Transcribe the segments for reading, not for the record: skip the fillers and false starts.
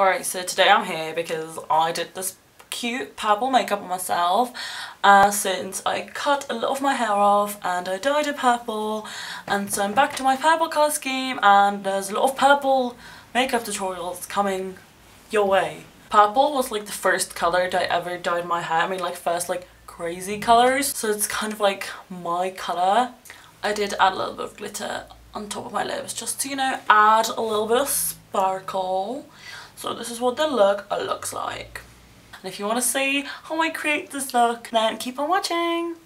Alright, so today I'm here because I did this cute purple makeup on myself since I cut a lot of my hair off and I dyed it purple, and so I'm back to my purple colour scheme, and there's a lot of purple makeup tutorials coming your way. Purple was like the first colour that I ever dyed my hair. I mean, like first like crazy colours, so it's kind of like my colour. I did add a little bit of glitter on top of my lips just to, you know, add a little bit of sparkle. So this is what the look looks like. And if you want to see how I create this look, then keep on watching.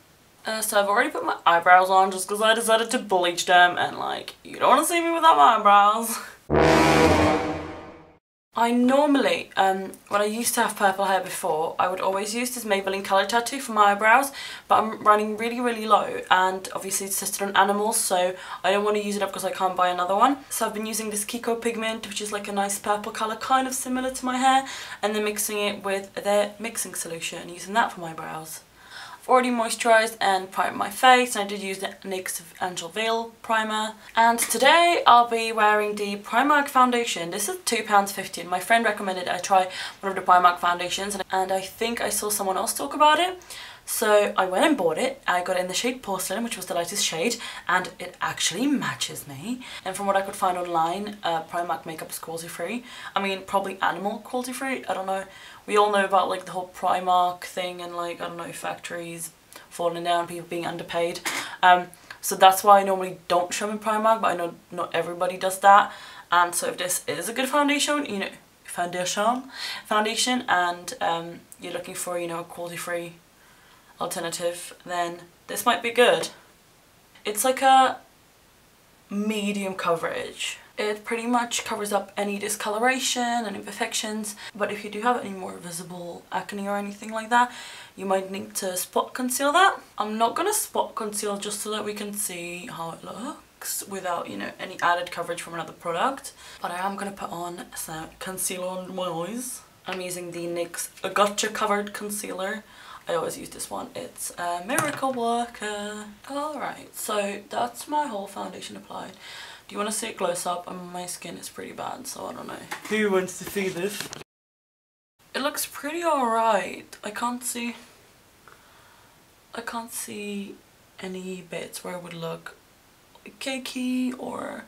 So I've already put my eyebrows on just because I decided to bleach them, and like, you don't want to see me without my eyebrows. I normally, when I used to have purple hair before, I would always use this Maybelline Colour Tattoo for my eyebrows, but I'm running really low, and obviously it's tested on animals, so I don't want to use it up because I can't buy another one. So I've been using this Kiko pigment, which is like a nice purple colour, kind of similar to my hair, and then mixing it with their mixing solution and using that for my brows. Already moisturised and primed my face, and I did use the NYX Angel Veil primer. And today I'll be wearing the Primark foundation. This is £2.50 and my friend recommended I try one of the Primark foundations, and I think I saw someone else talk about it. So I went and bought it. I got it in the shade Porcelain, which was the lightest shade, and it actually matches me. And from what I could find online, Primark makeup is cruelty free. I mean, probably animal cruelty free, I don't know. We all know about like the whole Primark thing and like, I don't know, factories falling down, people being underpaid. So that's why I normally don't shop in Primark, but I know not everybody does that. And so if this is a good foundation, you know, foundation, and you're looking for, you know, a cruelty free alternative, then this might be good. It's like a medium coverage. It pretty much covers up any discoloration and imperfections, but if you do have any more visible acne or anything like that, you might need to spot conceal that. I'm not gonna spot conceal just so that we can see how it looks without, you know, any added coverage from another product, but I am gonna put on some concealer on my eyes. I'm using the NYX Gotcha Covered Concealer. I always use this one. It's a miracle worker. Alright, so that's my whole foundation applied. Do you want to see it close up? My skin is pretty bad, so I don't know. Who wants to see this? It looks pretty alright. I can't see any bits where it would look cakey or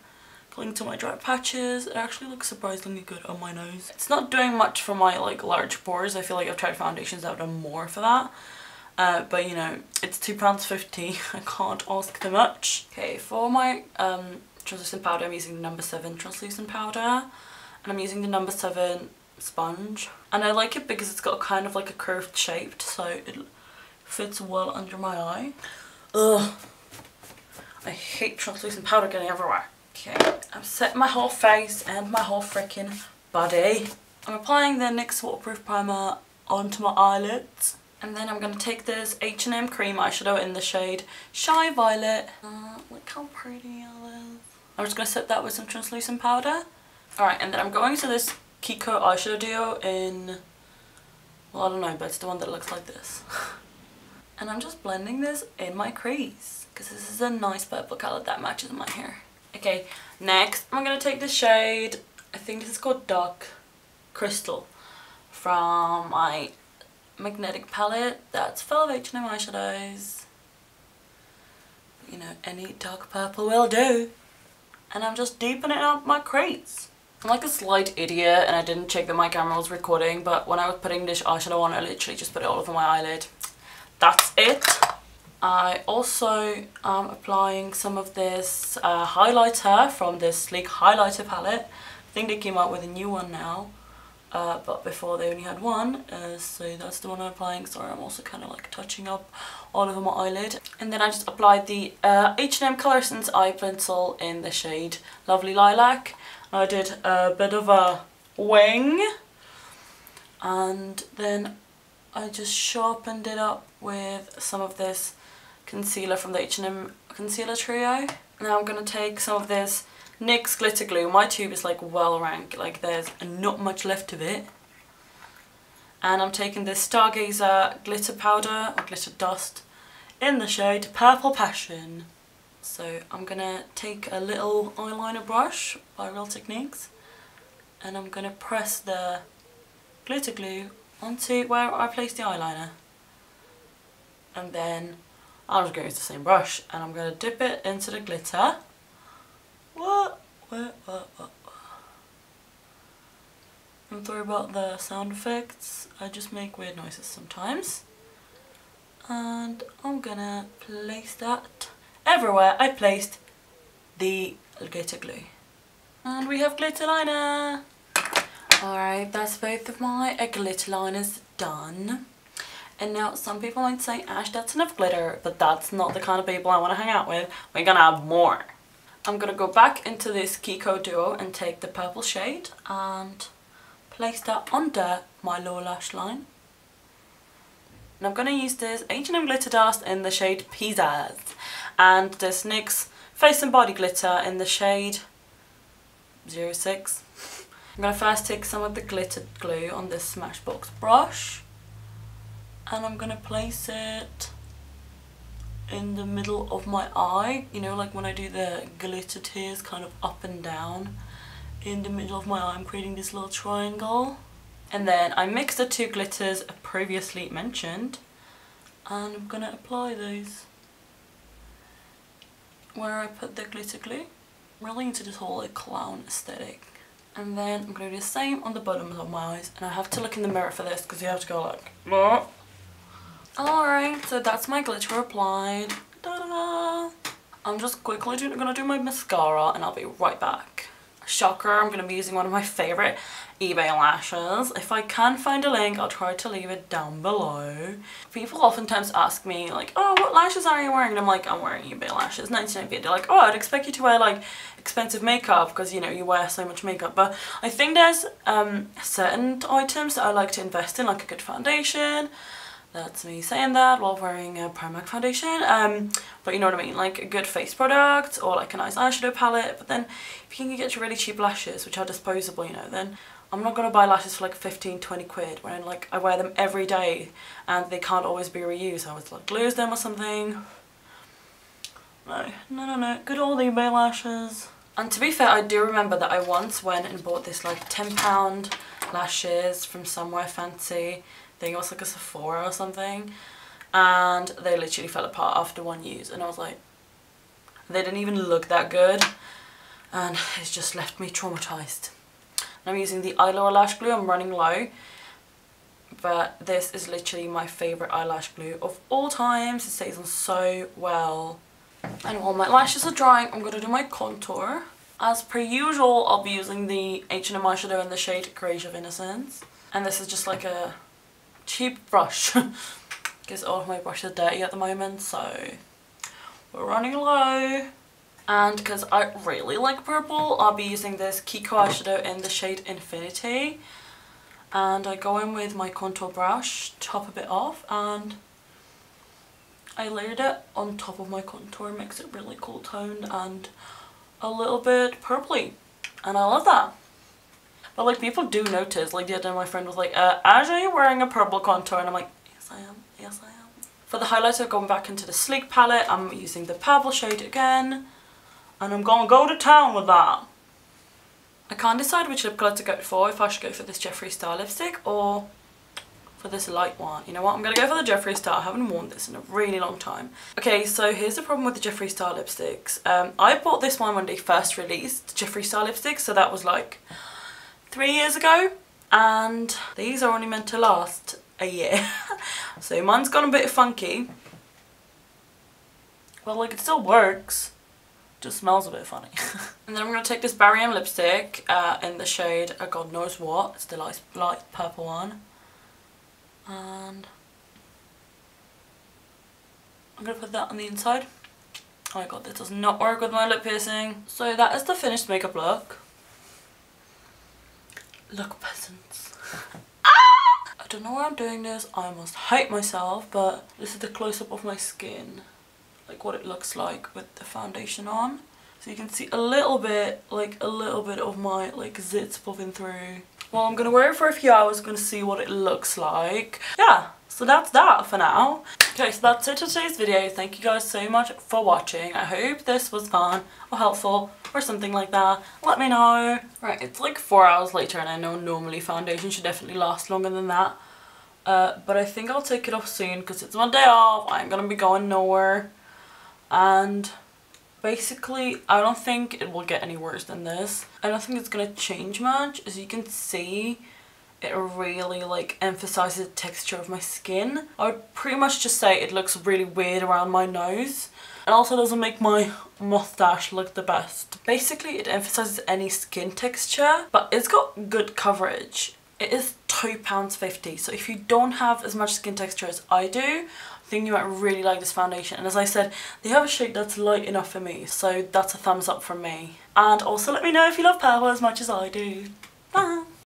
cling to my dry patches. It actually looks surprisingly good on my nose. It's not doing much for my like large pores. I feel like I've tried foundations that have done more for that. But you know, it's £2.50. I can't ask too much. Okay, for my translucent powder, I'm using the number 7 translucent powder, and I'm using the number 7 sponge. And I like it because it's got kind of like a curved shape, so it fits well under my eye. Ugh, I hate translucent powder getting everywhere. Okay, I've set my whole face and my whole freaking body. I'm applying the NYX waterproof primer onto my eyelids, and then I'm going to take this H&M cream eyeshadow in the shade Shy Violet. Look how pretty it is. I'm just going to set that with some translucent powder. Alright, and then I'm going to this Kiko eyeshadow duo in, well, I don't know, but it's the one that looks like this. And I'm just blending this in my crease, because this is a nice purple colour that matches my hair. Okay, next I'm going to take the shade, I think this is called Dark Crystal, from my magnetic palette that's full of H&M eyeshadows. You know, any dark purple will do. And I'm just deepening up my crease. I'm like a slight idiot and I didn't check that my camera was recording, but when I was putting this eyeshadow on, I literally just put it all over my eyelid. That's it. I also am applying some of this highlighter from this Sleek highlighter palette. I think they came out with a new one now, but before they only had one, so that's the one I'm applying. Sorry, I'm also kind of like touching up all over my eyelid. And then I just applied the H&M Colour Sense eye pencil in the shade Lovely Lilac. I did a bit of a wing, and then I just sharpened it up with some of this concealer from the H&M Concealer Trio. Now I'm going to take some of this NYX glitter glue. My tube is like well rank, like there's not much left of it. And I'm taking this Stargazer glitter powder, or glitter dust, in the shade Purple Passion. So I'm gonna take a little eyeliner brush by Real Techniques and I'm gonna press the glitter glue onto where I placed the eyeliner. And then I'm just going to use the same brush and I'm going to dip it into the glitter. What? I'm sorry about the sound effects, I just make weird noises sometimes. And I'm gonna place that everywhere I placed the glitter glue. And we have glitter liner! Alright, that's both of my glitter liners done. And now some people might say, Ash, that's enough glitter, but that's not the kind of people I want to hang out with. We're gonna have more. I'm gonna go back into this Kiko Duo and take the purple shade and place that under my lower lash line. And I'm gonna use this H&M Glitter Dust in the shade Pizzazz and this NYX Face and Body Glitter in the shade 06. I'm gonna first take some of the glitter glue on this Smashbox brush and I'm gonna place it in the middle of my eye, you know, like when I do the glitter tears kind of up and down. In the middle of my eye I'm creating this little triangle. And then I mix the two glitters previously mentioned and I'm gonna apply those where I put the glitter glue. I'm really into this whole like clown aesthetic. And then I'm gonna do the same on the bottoms of my eyes, and I have to look in the mirror for this because you have to go like, oh. Alright, so that's my glitter applied. Da-da-da. I'm just quickly gonna do my mascara and I'll be right back. Shocker, I'm gonna be using one of my favourite eBay lashes. If I can find a link, I'll try to leave it down below. People oftentimes ask me like, oh, what lashes are you wearing? And I'm like, I'm wearing eBay lashes, 99p. They're like, oh, I'd expect you to wear like expensive makeup because, you know, you wear so much makeup. But I think there's certain items that I like to invest in, like a good foundation. That's me saying that while wearing a Primark foundation, but you know what I mean, like a good face product or like a nice eyeshadow palette. But then if you can get really cheap lashes which are disposable, you know, then I'm not going to buy lashes for like 15-20 quid when like I wear them every day and they can't always be reused. I always like lose them or something. No, good old eBay lashes. And to be fair, I do remember that I once went and bought this like £10 lashes from somewhere fancy. I think it was like a Sephora or something, and they literally fell apart after one use, and I was like, they didn't even look that good, and it's just left me traumatized. And I'm using the eye lower lash glue. I'm running low, but this is literally my favorite eyelash glue of all times. It stays on so well. And while my lashes are drying, I'm gonna do my contour. As per usual, I'll be using the H&M eyeshadow in the shade Grace of Innocence, and this is just like a cheap brush because all of my brushes are dirty at the moment, so we're running low. And because I really like purple, I'll be using this Kiko eyeshadow in the shade Infinity, and I go in with my contour brush, top a bit off, and I layered it on top of my contour. Makes it really cool toned and a little bit purpley, and I love that. But like people do notice, like the other day my friend was like, Ash, are you wearing a purple contour? And I'm like, yes I am, yes I am. For the highlighter, I've gone back into the Sleek palette. I'm using the purple shade again, and I'm gonna go to town with that. I can't decide which lip colour to go for, if I should go for this Jeffree Star lipstick or for this light one. You know what, I'm gonna go for the Jeffree Star. I haven't worn this in a really long time. Okay, so here's the problem with the Jeffree Star lipsticks. I bought this one when they first released Jeffree Star lipsticks, so that was like 3 years ago, and these are only meant to last a year. So mine's gone a bit funky, but like it still works, just smells a bit funny. And then I'm going to take this Barry M lipstick in the shade God knows what, it's the light purple one, and I'm going to put that on the inside. Oh my god, this does not work with my lip piercing. So that is the finished makeup look. Look, peasants. I don't know why I'm doing this. I must hate myself, but this is the close-up of my skin, like what it looks like with the foundation on. So you can see a little bit of my like zits popping through. Well, I'm gonna wear it for a few hours. I'm gonna see what it looks like. Yeah, So that's that for now. Okay, so that's it for today's video. Thank you guys so much for watching. I hope this was fun or helpful or something like that. Let me know. Right, it's like 4 hours later and I know normally foundation should definitely last longer than that. But I think I'll take it off soon because it's my day off. I'm gonna be going nowhere. And basically, I don't think it will get any worse than this. I don't think it's gonna change much. As you can see, it really like emphasizes the texture of my skin. I would pretty much just say it looks really weird around my nose. It also doesn't make my mustache look the best. Basically, it emphasizes any skin texture, but it's got good coverage. It is £2.50, so if you don't have as much skin texture as I do, I think you might really like this foundation. And as I said, they have a shade that's light enough for me, so that's a thumbs up from me. And also let me know if you love purple as much as I do. Bye!